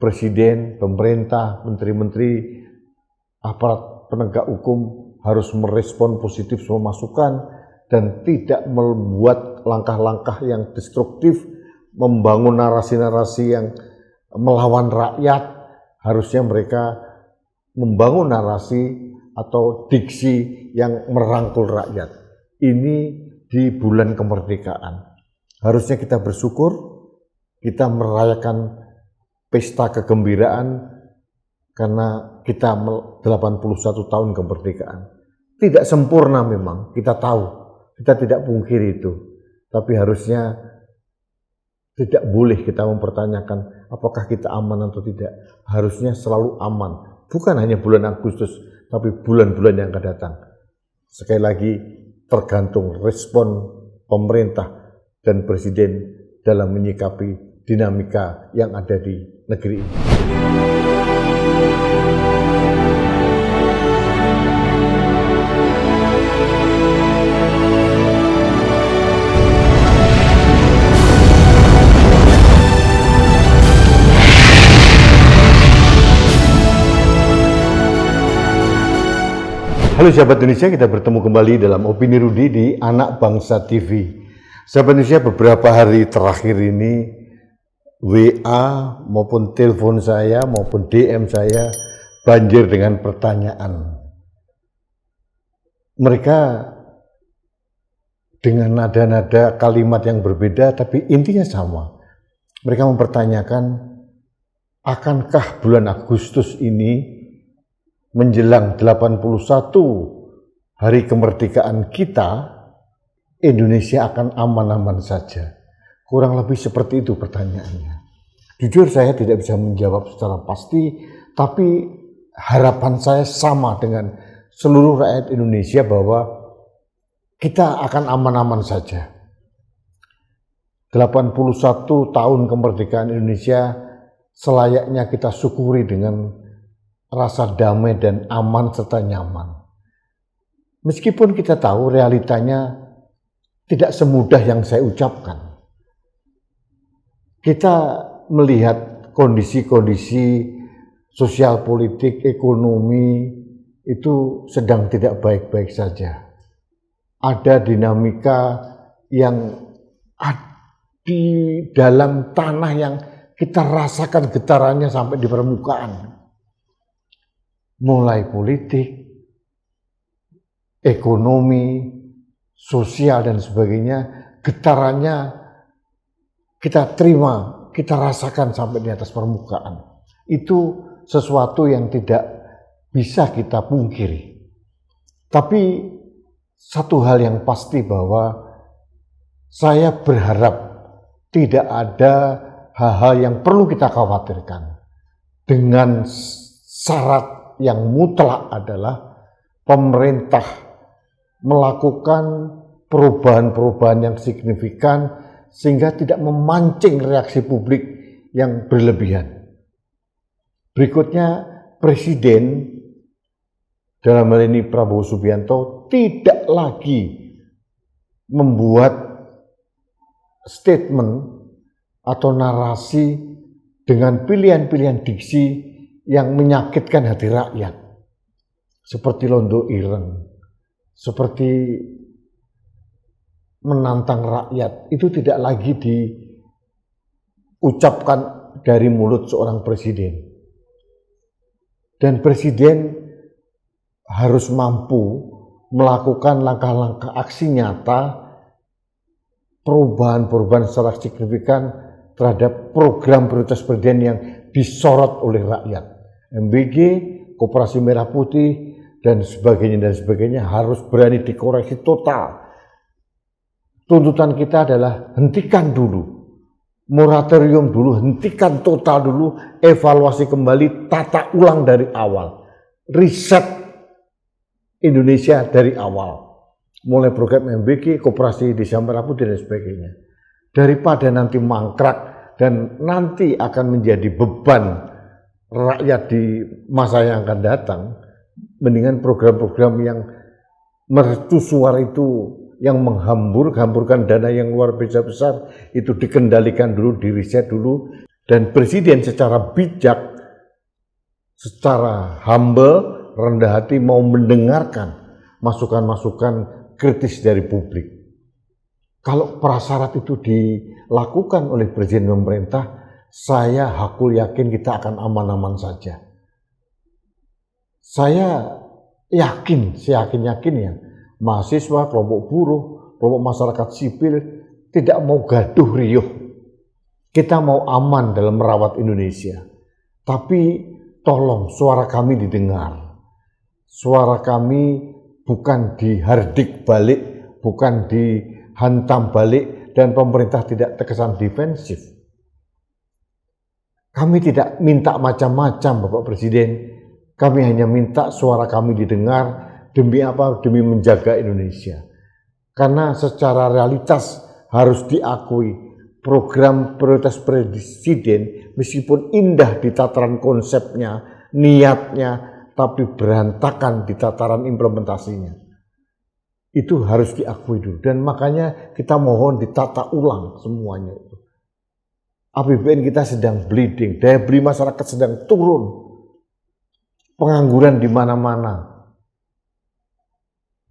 presiden, pemerintah, menteri-menteri, aparat penegak hukum harus merespon positif semua masukan dan tidak membuat langkah-langkah yang destruktif, membangun narasi-narasi yang melawan rakyat. Harusnya mereka membangun narasi atau diksi yang merangkul rakyat. Ini di bulan kemerdekaan. Harusnya kita bersyukur, kita merayakan pesta kegembiraan karena kita 81 tahun kemerdekaan. Tidak sempurna memang, kita tahu, kita tidak pungkiri itu. Tapi harusnya tidak boleh kita mempertanyakan apakah kita aman atau tidak. Harusnya selalu aman. Bukan hanya bulan Agustus, tapi bulan-bulan yang akan datang. Sekali lagi, tergantung respon pemerintah dan presiden dalam menyikapi dinamika yang ada di negeri ini. Halo sahabat Indonesia, kita bertemu kembali dalam Opini Rudi di Anak Bangsa TV. Sahabat Indonesia, beberapa hari terakhir ini WA maupun telepon saya maupun DM saya banjir dengan pertanyaan. Mereka dengan nada-nada kalimat yang berbeda tapi intinya sama. Mereka mempertanyakan, akankah bulan Agustus ini menjelang 81 hari kemerdekaan kita, Indonesia akan aman-aman saja? Kurang lebih seperti itu pertanyaannya. Jujur saya tidak bisa menjawab secara pasti, tapi harapan saya sama dengan seluruh rakyat Indonesia bahwa kita akan aman-aman saja. 81 tahun kemerdekaan Indonesia selayaknya kita syukuri dengan rasa damai dan aman serta nyaman. Meskipun kita tahu realitanya tidak semudah yang saya ucapkan. Kita melihat kondisi-kondisi sosial, politik, ekonomi itu sedang tidak baik-baik saja. Ada dinamika yang di dalam tanah yang kita rasakan getarannya sampai di permukaan. Mulai politik, ekonomi, sosial dan sebagainya, getarannya kita terima, kita rasakan sampai di atas permukaan. Itu sesuatu yang tidak bisa kita pungkiri. Tapi satu hal yang pasti bahwa saya berharap tidak ada hal-hal yang perlu kita khawatirkan. Dengan syarat yang mutlak adalah pemerintah melakukan perubahan-perubahan yang signifikan sehingga tidak memancing reaksi publik yang berlebihan. Berikutnya, Presiden dalam hal ini Prabowo Subianto tidak lagi membuat statement atau narasi dengan pilihan-pilihan diksi yang menyakitkan hati rakyat, seperti londo ireng, seperti menantang rakyat. Itu tidak lagi diucapkan dari mulut seorang presiden. Dan presiden harus mampu melakukan langkah-langkah aksi nyata, perubahan-perubahan secara signifikan terhadap program prioritas presiden yang disorot oleh rakyat. MBG, Koperasi Merah Putih, dan sebagainya harus berani dikoreksi total. Tuntutan kita adalah hentikan dulu, moratorium dulu, hentikan total dulu, evaluasi kembali, tata ulang dari awal, riset Indonesia dari awal, mulai program MBG, Koperasi Desa Merah Putih dan sebagainya. Daripada nanti mangkrak dan nanti akan menjadi beban rakyat di masa yang akan datang, mendingan program-program yang mercusuar itu, yang menghamburkan dana yang luar biasa besar itu dikendalikan dulu, diriset dulu, Dan Presiden secara bijak, secara humble, rendah hati mau mendengarkan masukan-masukan kritis dari publik. Kalau prasyarat itu dilakukan oleh Presiden pemerintah, saya hakul yakin kita akan aman-aman saja. Saya yakin, seyakin-yakinnya, mahasiswa, kelompok buruh, kelompok masyarakat sipil tidak mau gaduh riuh. Kita mau aman dalam merawat Indonesia. Tapi tolong suara kami didengar. Suara kami bukan dihardik balik, bukan dihantam balik, dan pemerintah tidak terkesan defensif. Kami tidak minta macam-macam, Bapak Presiden. Kami hanya minta suara kami didengar. Demi apa? Demi menjaga Indonesia. Karena secara realitas harus diakui, program prioritas Presiden meskipun indah di tataran konsepnya, niatnya, tapi berantakan di tataran implementasinya. Itu harus diakui dulu. Dan makanya kita mohon ditata ulang semuanya itu. APBN kita sedang bleeding, daya beli masyarakat sedang turun. Pengangguran di mana-mana.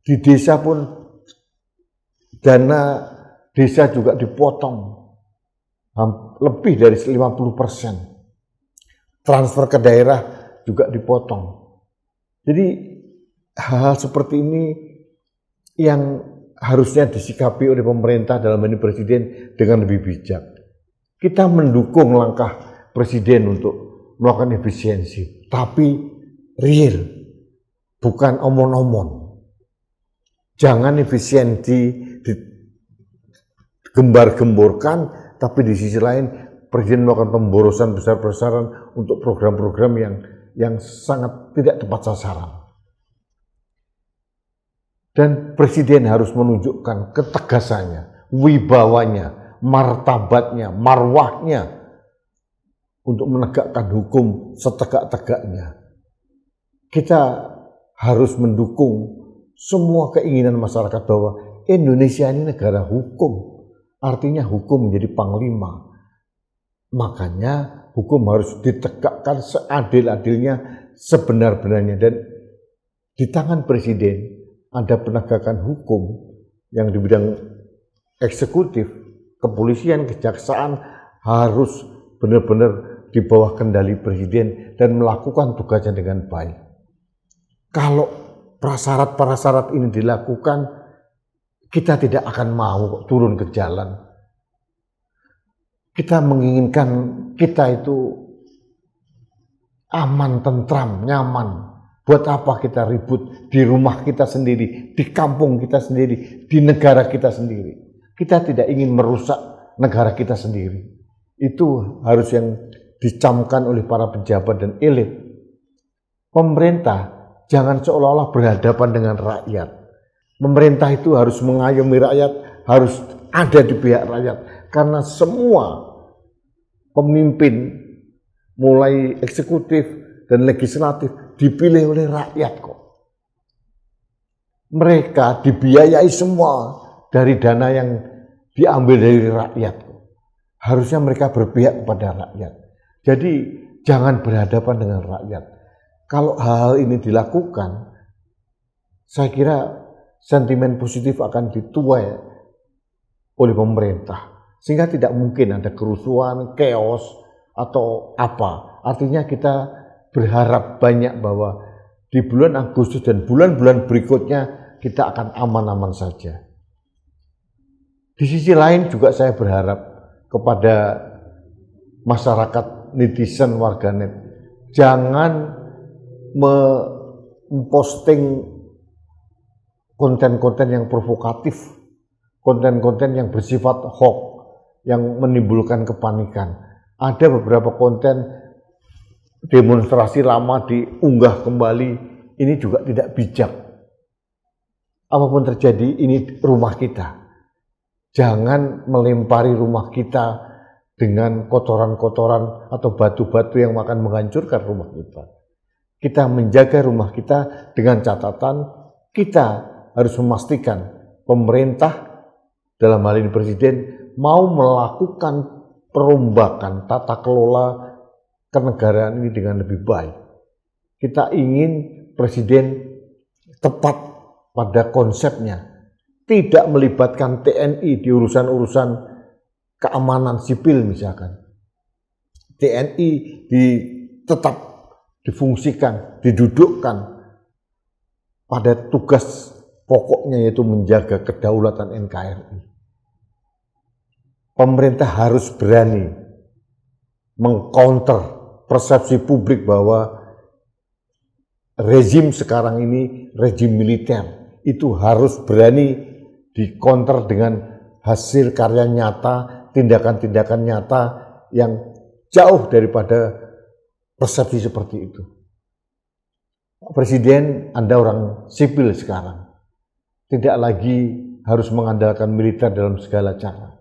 Di desa pun dana desa juga dipotong. Lebih dari 50%. Transfer ke daerah juga dipotong. Jadi hal-hal seperti ini yang harusnya disikapi oleh pemerintah dalam ini Presiden dengan lebih bijak. Kita mendukung langkah Presiden untuk melakukan efisiensi, tapi real, bukan omon-omon. Jangan efisiensi digembar-gemborkan, tapi di sisi lain Presiden melakukan pemborosan besar-besaran untuk program-program yang sangat tidak tepat sasaran. Dan Presiden harus menunjukkan ketegasannya, wibawanya, martabatnya, marwahnya untuk menegakkan hukum setegak-tegaknya. Kita harus mendukung semua keinginan masyarakat bahwa Indonesia ini negara hukum. Artinya hukum menjadi panglima. Makanya hukum harus ditegakkan seadil-adilnya, sebenar-benarnya. Dan di tangan Presiden ada penegakan hukum yang di bidang eksekutif, kepolisian, kejaksaan harus benar-benar di bawah kendali Presiden dan melakukan tugasnya dengan baik. Kalau prasyarat-prasyarat ini dilakukan, kita tidak akan mau turun ke jalan. Kita menginginkan kita itu aman, tentram, nyaman. Buat apa kita ribut di rumah kita sendiri, di kampung kita sendiri, di negara kita sendiri. Kita tidak ingin merusak negara kita sendiri. Itu harus yang dicamkan oleh para pejabat dan elit. Pemerintah jangan seolah-olah berhadapan dengan rakyat. Pemerintah itu harus mengayomi rakyat, harus ada di pihak rakyat. Karena semua pemimpin, mulai eksekutif dan legislatif, dipilih oleh rakyat kok. Mereka dibiayai semua dari dana yang diambil dari rakyat. Harusnya mereka berpihak kepada rakyat. Jadi jangan berhadapan dengan rakyat. Kalau hal ini dilakukan, saya kira sentimen positif akan dituai oleh pemerintah. Sehingga tidak mungkin ada kerusuhan, chaos, atau apa. Artinya kita berharap banyak bahwa di bulan Agustus dan bulan-bulan berikutnya kita akan aman-aman saja. Di sisi lain juga saya berharap kepada masyarakat, netizen, warganet, jangan memposting konten-konten yang provokatif, konten-konten yang bersifat hoax, yang menimbulkan kepanikan. Ada beberapa konten demonstrasi lama diunggah kembali, ini juga tidak bijak. Apapun terjadi, ini rumah kita. Jangan melempari rumah kita dengan kotoran-kotoran atau batu-batu yang akan menghancurkan rumah kita. Kita menjaga rumah kita dengan catatan kita harus memastikan pemerintah, dalam hal ini Presiden, mau melakukan perombakan tata kelola kenegaraan ini dengan lebih baik. Kita ingin presiden tepat pada konsepnya, tidak melibatkan TNI di urusan-urusan keamanan sipil misalkan. TNI tetap difungsikan, didudukkan pada tugas pokoknya yaitu menjaga kedaulatan NKRI. Pemerintah harus berani mengcounter persepsi publik bahwa rezim sekarang ini rezim militer. Itu harus berani dikonter dengan hasil karya nyata, tindakan-tindakan nyata yang jauh daripada persepsi seperti itu. Presiden, Anda orang sipil sekarang, tidak lagi harus mengandalkan militer dalam segala cara.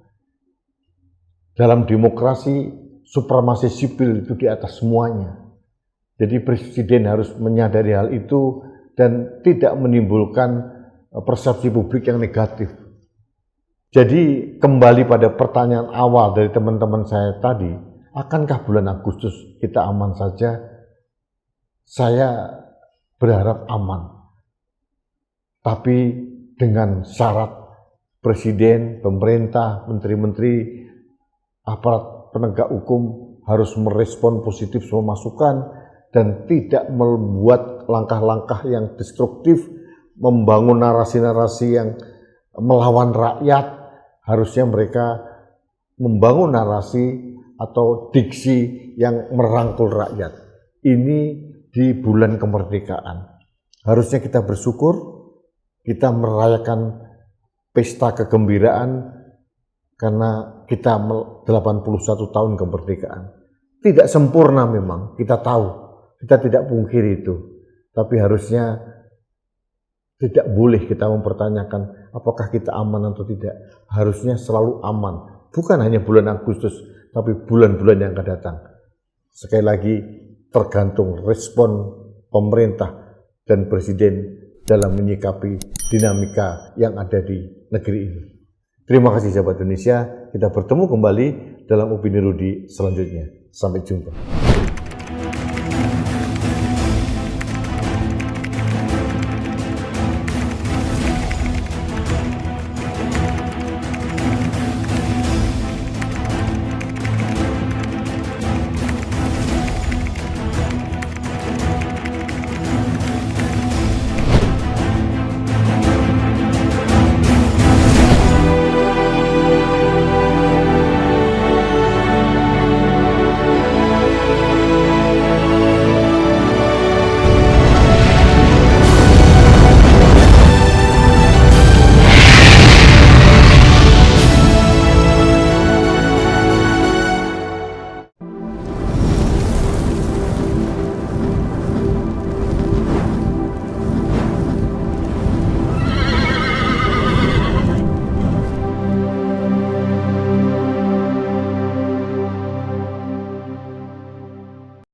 Dalam demokrasi, supremasi sipil itu di atas semuanya. Jadi presiden harus menyadari hal itu dan tidak menimbulkan persepsi publik yang negatif. Jadi kembali pada pertanyaan awal dari teman-teman saya tadi, akankah bulan Agustus kita aman saja? Saya berharap aman. Tapi dengan syarat presiden, pemerintah, menteri-menteri, aparat penegak hukum harus merespon positif semua masukan dan tidak membuat langkah-langkah yang destruktif, membangun narasi-narasi yang melawan rakyat. Harusnya mereka membangun narasi atau diksi yang merangkul rakyat. Ini di bulan kemerdekaan. Harusnya kita bersyukur, kita merayakan pesta kegembiraan karena kita 81 tahun kemerdekaan. Tidak sempurna memang, kita tahu. Kita tidak pungkiri itu. Tapi harusnya tidak boleh kita mempertanyakan apakah kita aman atau tidak. Harusnya selalu aman. Bukan hanya bulan Agustus, tapi bulan-bulan yang akan datang. Sekali lagi, tergantung respon pemerintah dan presiden dalam menyikapi dinamika yang ada di negeri ini. Terima kasih sahabat Indonesia, kita bertemu kembali dalam Opini Rudi selanjutnya. Sampai jumpa.